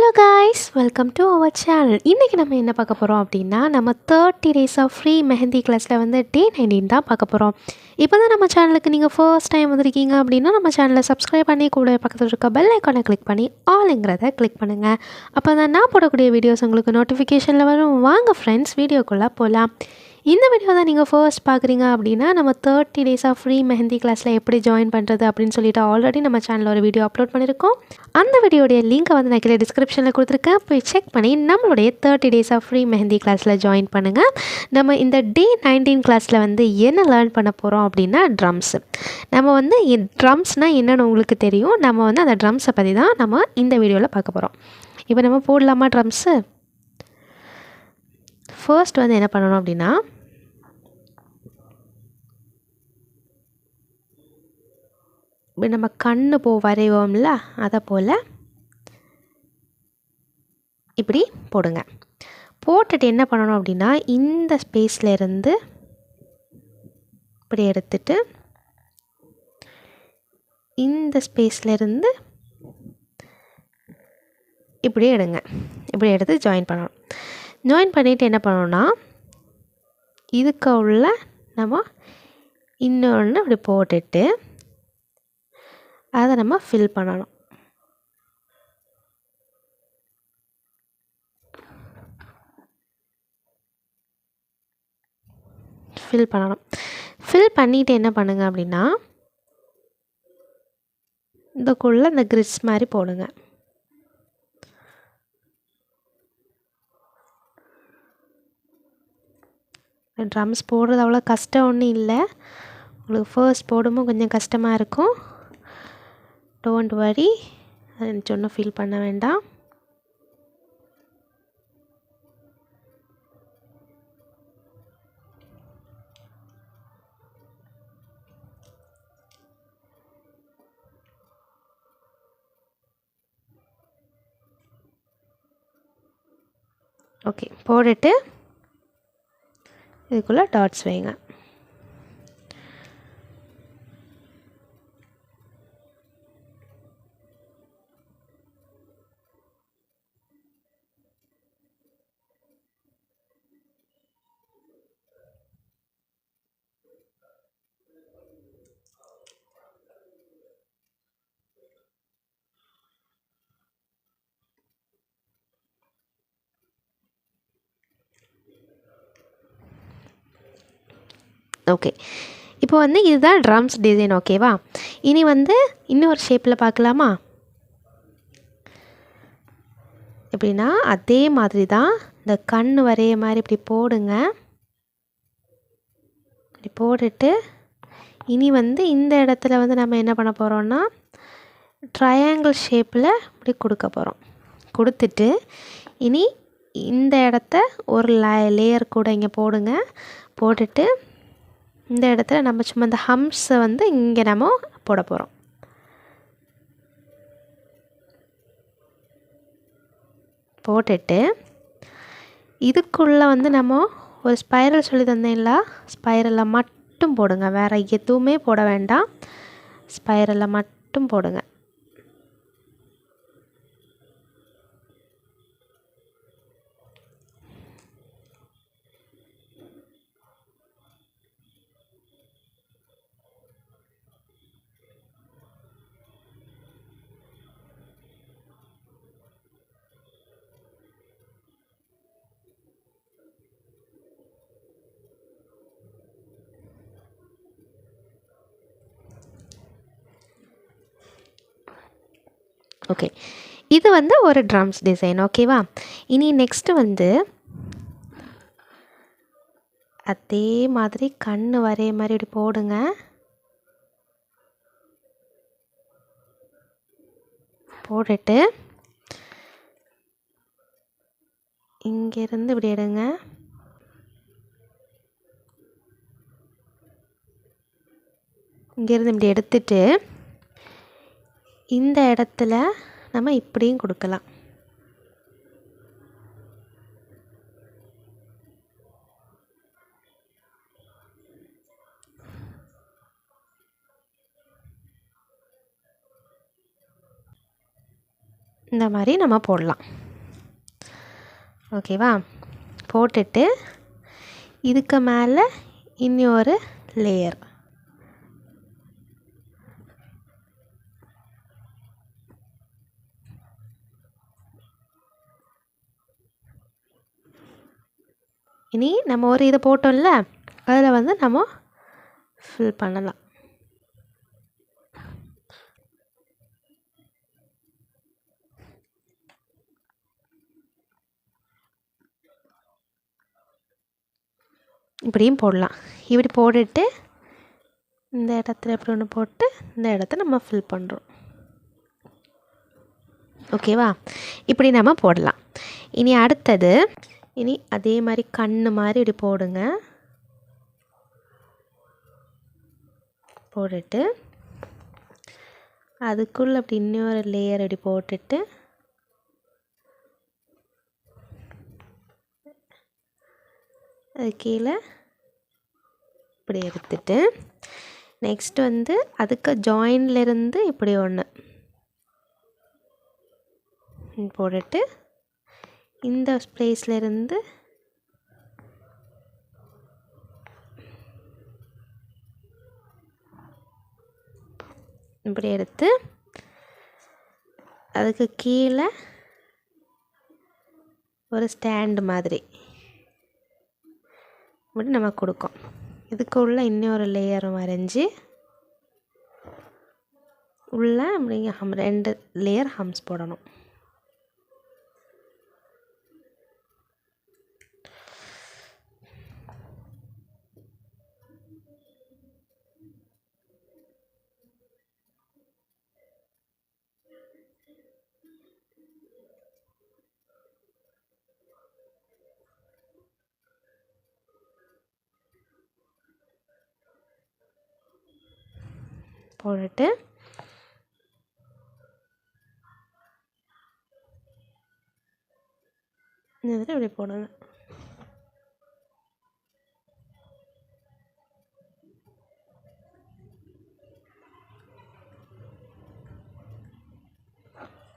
Hello guys, welcome to our channel. இன்றைக்கி நம்ம என்ன பார்க்க போகிறோம் அப்படின்னா, நம்ம 30 டேஸ் ஆஃப் ஃப்ரீ மெஹந்தி கிளாஸில் வந்து டே 19 தான் பார்க்க போகிறோம். இப்போ தான் நம்ம சேனலுக்கு நீங்கள் ஃபர்ஸ்ட் டைம் வந்திருக்கீங்க அப்படின்னா, நம்ம சேனலை சப்ஸ்கிரைப் பண்ணி கூட பக்கத்தில் இருக்க பெல் ஐக்கானை கிளிக் பண்ணி ஆளுங்கிறத கிளிக் பண்ணுங்கள். அப்போ தான் நான் போடக்கூடிய வீடியோஸ் உங்களுக்கு நோட்டிஃபிகேஷனில் வரும். வாங்க ஃப்ரெண்ட்ஸ், வீடியோக்குள்ளே போகலாம். இந்த வீடியோ தான் நீங்கள் ஃபர்ஸ்ட் பார்க்குறீங்க அப்படின்னா, நம்ம 30 டேஸ் ஆஃப் ஃப்ரீ மெஹந்தி கிளாஸில் எப்படி ஜாயின் பண்ணுறது அப்படின்னு சொல்லிட்டு ஆல்ரெடி நம்ம சேனலில் ஒரு வீடியோ அப்லோட் பண்ணியிருக்கோம். அந்த வீடியோடைய லிங்க்கை வந்து நான் கீழே டிஸ்கிரிப்ஷனில் கொடுத்துருக்கேன். போய் செக் பண்ணி நம்மளுடைய 30 டேஸ் ஆஃப் ஃப்ரீ மெஹந்தி கிளாஸில் ஜாயின் பண்ணுங்கள். நம்ம இந்த டே 19 கிளாஸில் வந்து என்ன லேர்ன் பண்ண போகிறோம் அப்படின்னா, ட்ரம்ஸு. நம்ம வந்து ட்ரம்ஸ்னால் என்னென்னு உங்களுக்கு தெரியும். நம்ம வந்து அந்த ட்ரம்ஸை பற்றி தான் நம்ம இந்த வீடியோவில் பார்க்க போகிறோம். இப்போ நம்ம போடலாமா ட்ரம்ஸு? ஃபர்ஸ்ட் வந்து என்ன பண்ணணும் அப்படின்னா, நம்ம கண்ணு வரைவோம்ல, அதை போல் இப்படி போடுங்க. போட்டுட்டு என்ன பண்ணணும் அப்படின்னா, இந்த ஸ்பேஸ்லேருந்து இப்படி எடுத்துட்டு இந்த ஸ்பேஸ்லேருந்து இப்படி எடுங்க. இப்படி எடுத்து ஜாயின் பண்ணணும். ஜாயின் பண்ணிவிட்டு என்ன பண்ணணும்னா, இதுக்கு உள்ள நம்ம இன்னொன்று இப்படி போட்டுட்டு அதை நம்ம ஃபில் பண்ணணும். ஃபில் பண்ணிவிட்டு என்ன பண்ணுங்க அப்படின்னா, இதுக்குள்ளே இந்த கிரிட்ஸ் மாதிரி போடுங்க. ட்ரம்ஸ் போடுறது அவ்வளோ கஷ்டம் ஒன்றும் இல்லை. உங்களுக்கு ஃபர்ஸ்ட் போடும்போது கொஞ்சம் கஷ்டமாக இருக்கும். டோன்ட் வரி, அது எனக்கு ஒன்றும் ஃபீல் பண்ண வேண்டாம். ஓகே, போட்டுட்டு இதுக்குள்ளே டாட்ஸ் வைங்க. ஓகே, இப்போ வந்து இதுதான் ட்ரம்ஸ் டிசைன். ஓகேவா? இனி வந்து இன்னொரு ஷேப்பில் பார்க்கலாமா? எப்படின்னா, அதே மாதிரி தான் இந்த கண் வரைய மாதிரி இப்படி போடுங்க. இப்படி போட்டுட்டு இனி வந்து இந்த இடத்துல வந்து நம்ம என்ன பண்ண போகிறோம்னா, ட்ரையாங்கிள் ஷேப்பில் இப்படி கொடுக்க போகிறோம். கொடுத்துட்டு இனி இந்த இடத்த ஒரு லேயர் கூட இங்கே போடுங்க. போட்டுட்டு இந்த இடத்துல நம்ம சும்மா இந்த ஹம்ஸை வந்து இங்கே நம்ம போட போகிறோம். போட்டுட்டு இதுக்குள்ளே வந்து நம்ம ஒரு ஸ்பைரல் சொல்லி தந்தேன்ல, ஸ்பைரலில் மட்டும் போடுங்க. வேறு எதுவுமே போட வேண்டாம். ஸ்பைரலில் மட்டும் போடுங்க. ஓகே, இது வந்து ஒரு ட்ரம்ஸ் டிசைன். ஓகேவா? இனி நெக்ஸ்ட்டு வந்து அதே மாதிரி கண் வரைய மாதிரி இப்படி போடுங்க. போட்டுட்டு இங்கேருந்து இப்படி எடுங்க. இங்கேருந்து இப்படி எடுத்துட்டு இந்த இடத்துல நம்ம இப்படியும் கொடுக்கலாம். இந்த மாதிரி நம்ம போடலாம். ஓகேவா? போட்டுட்டு இதுக்கு மேலே இன்னொரு லேயர். இனி நம்ம ஒரு இதை போட்டோம்ல, அதில் வந்து நம்ம ஃபில் பண்ணலாம். இப்படியும் போடலாம். இப்படி போட்டுட்டு இந்த இடத்துல எப்படி ஒன்று போட்டு இந்த இடத்த நம்ம ஃபில் பண்ணுறோம். ஓகேவா? இப்படி நம்ம போடலாம். இனி அடுத்தது, இனி அதே மாதிரி கண்ணு மாதிரி இப்படி போடுங்க. போட்டுட்டு அதுக்குள்ளே அப்படி இன்னொரு லேயர் அப்படி போட்டுட்டு அது கீழே இப்படி எடுத்துட்டு நெக்ஸ்ட் வந்து அதுக்கு ஜாயின்லேருந்து இப்படி ஒன்று போட்டுட்டு இந்த ஸ்பேஸ்லேருந்து இப்படி எடுத்து அதுக்கு கீழே ஒரு ஸ்டாண்டு மாதிரி இப்படி நம்ம கொடுக்கும். இதுக்கு உள்ள இன்னொரு லேயரும் வரைஞ்சி உள்ள அப்படிங்க 2 லேயர் ஹம்ஸ் போடணும். போட்டுட்டு இந்த இதில் இப்படி போடுங்க.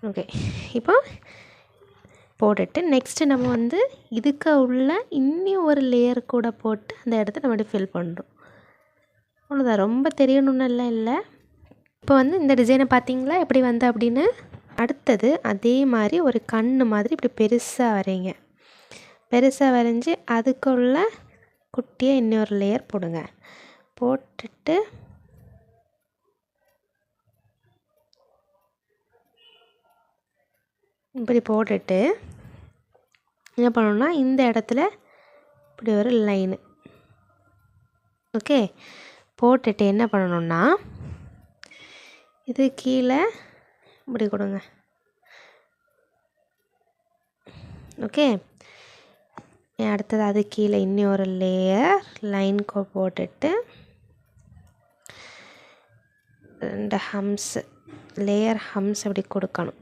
ஓகே, இப்போ போட்டுட்டு நெக்ஸ்ட்டு நம்ம வந்து இதுக்கு உள்ள இன்னும் ஒரு லேயர் கூட போட்டு அந்த இடத்த நம்ம அப்படி ஃபில் பண்ணுறோம். அவ்வளோதான், ரொம்ப தெரியணுன்னெல்லாம் இல்லை. இப்போ வந்து இந்த டிசைனை பார்த்தீங்களா எப்படி வந்து அப்படின்னு. அடுத்தது அதே மாதிரி ஒரு கண்ணு மாதிரி இப்படி பெருசாக வரைங்க. பெருசாக வரைஞ்சி அதுக்குள்ள குட்டியாக இன்னொரு லேயர் போடுங்க. போட்டுட்டு இப்படி போட்டுட்டு என்ன பண்ணணும்னா இந்த இடத்துல இப்படி ஒரு லைனு. ஓகே, போட்டுட்டு என்ன பண்ணணும்னா இது கீழே இப்படி கொடுங்க. ஓகே, அடுத்தது அது கீழே இன்னொரு லேயர் லைன் போட்டுட்டு 2 ஹம்ஸ் லேயர் ஹம்ஸ் அப்படி கொடுக்கணும்.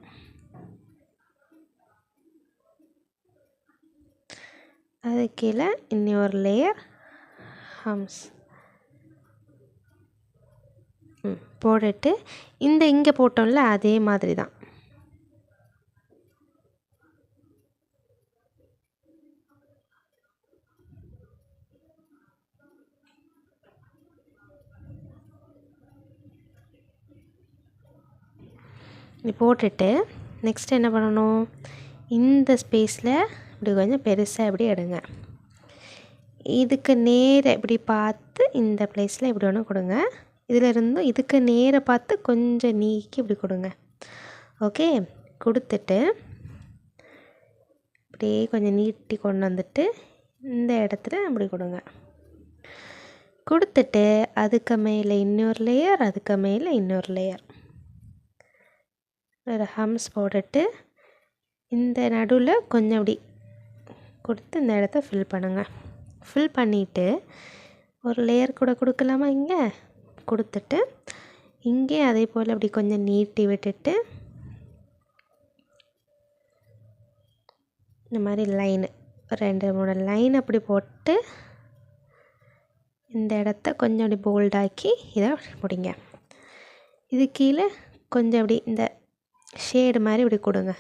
அது கீழே இன்னொரு லேயர் ஹம்ஸ் போட்டுட்டு இந்த இங்கே போட்டோம்ல அதே மாதிரி தான் இப்படி போட்டுட்டு நெக்ஸ்ட் என்ன பண்ணணும், இந்த ஸ்பேஸில் இப்படி கொஞ்சம் பெருசாக இப்படி எடுங்க. இதுக்கு நேர இப்படி பார்த்து இந்த பிளேஸில் இப்படி ஒன்று கொடுங்க. இதில் இருந்தும் இதுக்கு நேர பார்த்து கொஞ்சம் நீக்கி இப்படி கொடுங்க. ஓகே, கொடுத்துட்டு அப்படியே கொஞ்சம் நீட்டி கொண்டு வந்துட்டு இந்த இடத்துல அப்படி கொடுங்க. கொடுத்துட்டு அதுக்கு மேலே இன்னொரு லேயர், அதுக்கு மேலே இன்னொரு லேயர் ஒரு ஹம்ஸ் போட்டுட்டு இந்த நடுவில் கொஞ்சம் அப்படி கொடுத்து இந்த இடத்த ஃபில் பண்ணுங்கள். ஃபில் பண்ணிவிட்டு ஒரு லேயர் கூட கொடுக்கலாமா இங்கே கொடுத்துட்டு இங்கே அதே போல் அப்படி கொஞ்சம் நீட்டி விட்டுட்டு இந்த மாதிரி லைனு 2-3 லைன் அப்படி போட்டு இந்த இடத்த கொஞ்சம் அப்படி போல்டாக்கி இதை முடிங்க. இது கீழே கொஞ்சம் அப்படி இந்த ஷேடு மாதிரி இப்படி கொடுங்க.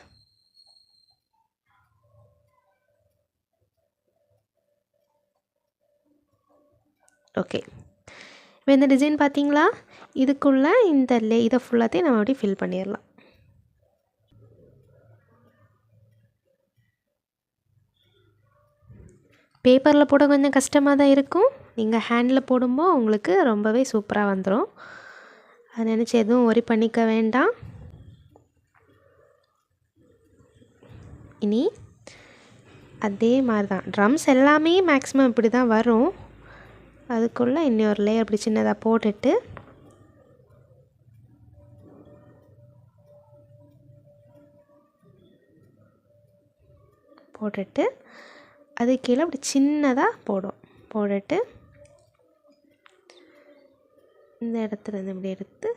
ஓகே, இப்போ இந்த டிசைன் பார்த்தீங்களா? இதுக்குள்ளே இதை ஃபுல்லாத்தையும் நம்ம அப்படி ஃபில் பண்ணிடலாம். பேப்பரில் போட கொஞ்சம் கஷ்டமாக தான் இருக்கும். நீங்கள் ஹேண்டில் போடும்போது உங்களுக்கு ரொம்பவே சூப்பராக வந்துடும். அதை நினச்சி எதுவும் ஒரி பண்ணிக்க வேண்டாம். இனி அதே மாதிரி தான் ட்ரம்ஸ் எல்லாமே மேக்ஸிமம் இப்படி தான் வரும். அதுக்குள்ளே இன்னொரு லேயர் அப்படி சின்னதாக போட்டுட்டு அது கீழே அப்படி சின்னதாக போட்டுட்டு இந்த இடத்துலேருந்து இப்படி எடுத்து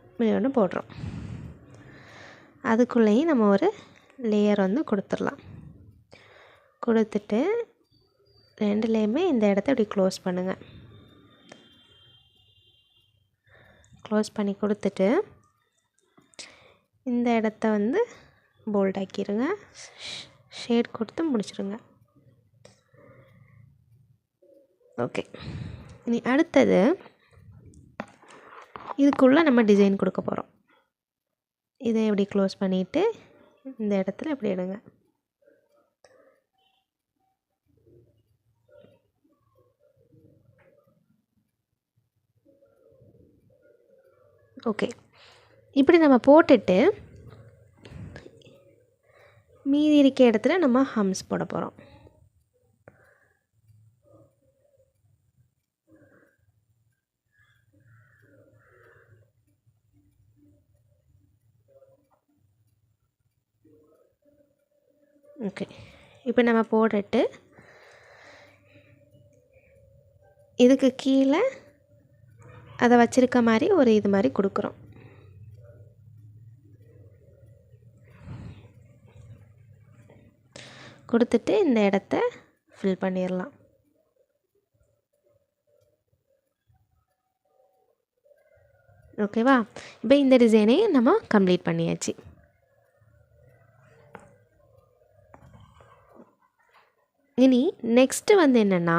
இப்படி ஒன்று போடுறோம். அதுக்குள்ளேயும் நம்ம ஒரு லேயர் வந்து கொடுத்துடலாம். கொடுத்துட்டு ரெண்டுலேயுமே இந்த இடத்த இப்படி க்ளோஸ் பண்ணுங்கள். க்ளோஸ் பண்ணி கொடுத்துட்டு இந்த இடத்த வந்து போல்ட் ஆக்கிடுங்க. ஷேட் கொடுத்து முடிச்சிடுங்க. ஓகே, இனி அடுத்தது இதுக்குள்ளே நம்ம டிசைன் கொடுக்க போகிறோம். இதை எப்படி க்ளோஸ் பண்ணிவிட்டு இந்த இடத்துல இப்படி எடுங்க. ஓகே, இப்படி நம்ம போட்டுட்டு மீதி இருக்க இடத்துல நம்ம ஹம்ஸ் போட போகிறோம். ஓகே, இப்போ நம்ம போட்டுட்டு இதுக்கு கீழே அதை வச்சுருக்க மாதிரி ஒரு இது மாதிரி கொடுக்குறோம். கொடுத்துட்டு இந்த இடத்த ஃபில் பண்ணிடலாம். ஓகேவா? இப்போ இந்த டிசைனை நம்ம கம்ப்ளீட் பண்ணியாச்சு. இனி நெக்ஸ்ட்டு வந்து என்னென்னா,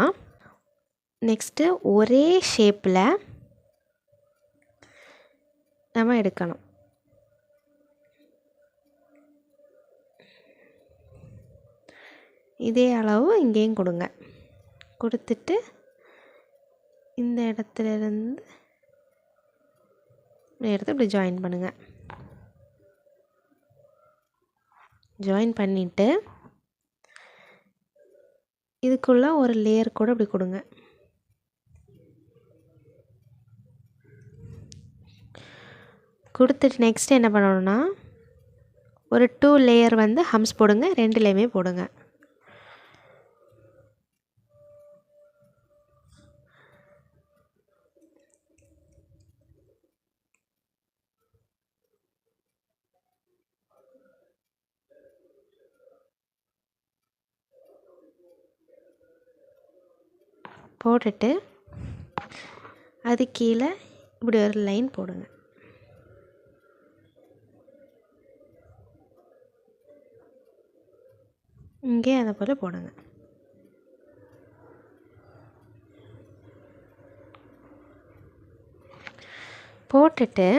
ஒரே ஷேப்பில் நம்ம எடுக்கணும். இதே அளவு இங்கேயும் கொடுங்க. கொடுத்துட்டு இந்த இடத்துலேருந்து எடுத்து இப்படி ஜாயின் பண்ணுங்கள். ஜாயின் பண்ணிவிட்டு இதுக்குள்ளே ஒரு லேயர் கூட இப்படி கொடுங்க. கொடுத்துட்டு நெக்ஸ்ட் என்ன பண்ணணும்னா ஒரு 2 லேயர் வந்து ஹம்ஸ் போடுங்க. 2லேயுமே போடுங்க. போட்டுட்டு அது கீழே இப்படி ஒரு லைன் போடுங்க. இங்கே அதை போல் போடுங்க. போட்டுட்டு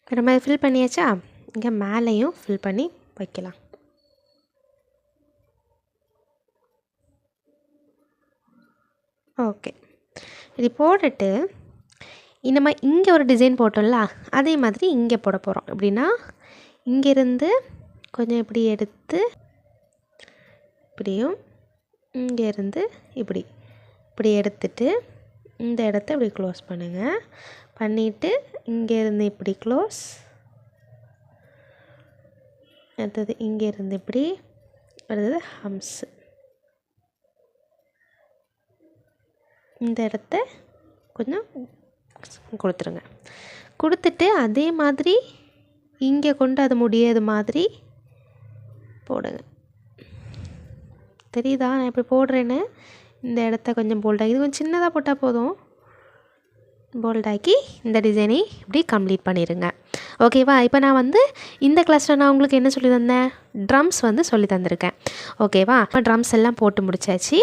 இப்போ நம்ம ஃபில் பண்ணியாச்சா, இங்கே மேலேயும் ஃபில் பண்ணி வைக்கலாம். ஓகே, இது போட்டுட்டு நம்ம இங்கே ஒரு டிசைன் போட்டோம்ல, அதே மாதிரி இங்கே போட போகிறோம். எப்படின்னா இங்கேருந்து கொஞ்சம் இப்படி எடுத்து இப்படியும், இங்கேருந்து இப்படி இப்படி எடுத்துட்டு இந்த இடத்த இப்படி க்ளோஸ் பண்ணுங்கள். பண்ணிவிட்டு இங்கேருந்து இப்படி க்ளோஸ், அடுத்தது இங்கேருந்து இப்படி, அடுத்தது ஹம்ஸு. இந்த இடத்த கொஞ்சம் கொடுத்துருங்க. கொடுத்துட்டு அதே மாதிரி இங்கே கொண்டு அது முடியாது மாதிரி போடுங்க. தெரியுதா நான் எப்படி போடுறேன்னு? இந்த இடத்த கொஞ்சம் போல்டாகி, இது கொஞ்சம் சின்னதாக போட்டால் போதும். போல்டாக்கி இந்த டிசைனை இப்படி கம்ப்ளீட் பண்ணிடுங்க. ஓகேவா? இப்போ நான் வந்து இந்த கிளாஸில் நான் உங்களுக்கு என்ன சொல்லி தந்தேன்? ட்ரம்ஸ் வந்து சொல்லி தந்திருக்கேன். ஓகேவா? இப்போ ட்ரம்ஸ் எல்லாம் போட்டு முடிச்சாச்சு.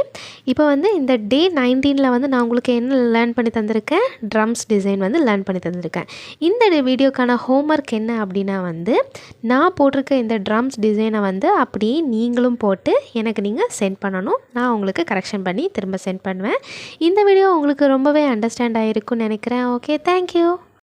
இப்போ வந்து இந்த டே 19 வந்து நான் உங்களுக்கு என்ன லேர்ன் பண்ணி தந்திருக்கேன்? ட்ரம்ஸ் டிசைன் வந்து லேர்ன் பண்ணி தந்திருக்கேன். இந்த வீடியோக்கான ஹோம்ஒர்க் என்ன அப்படின்னா வந்து, நான் போட்டிருக்க இந்த ட்ரம்ஸ் டிசைனை வந்து அப்படியே நீங்களும் போட்டு எனக்கு நீங்கள் சென்ட் பண்ணணும். நான் உங்களுக்கு கரெக்ஷன் பண்ணி திரும்ப சென்ட் பண்ணுவேன். இந்த வீடியோ உங்களுக்கு ரொம்பவே அண்டர்ஸ்டாண்ட் ஆகிருக்குன்னு நினைக்கிறேன். Okay, thank you.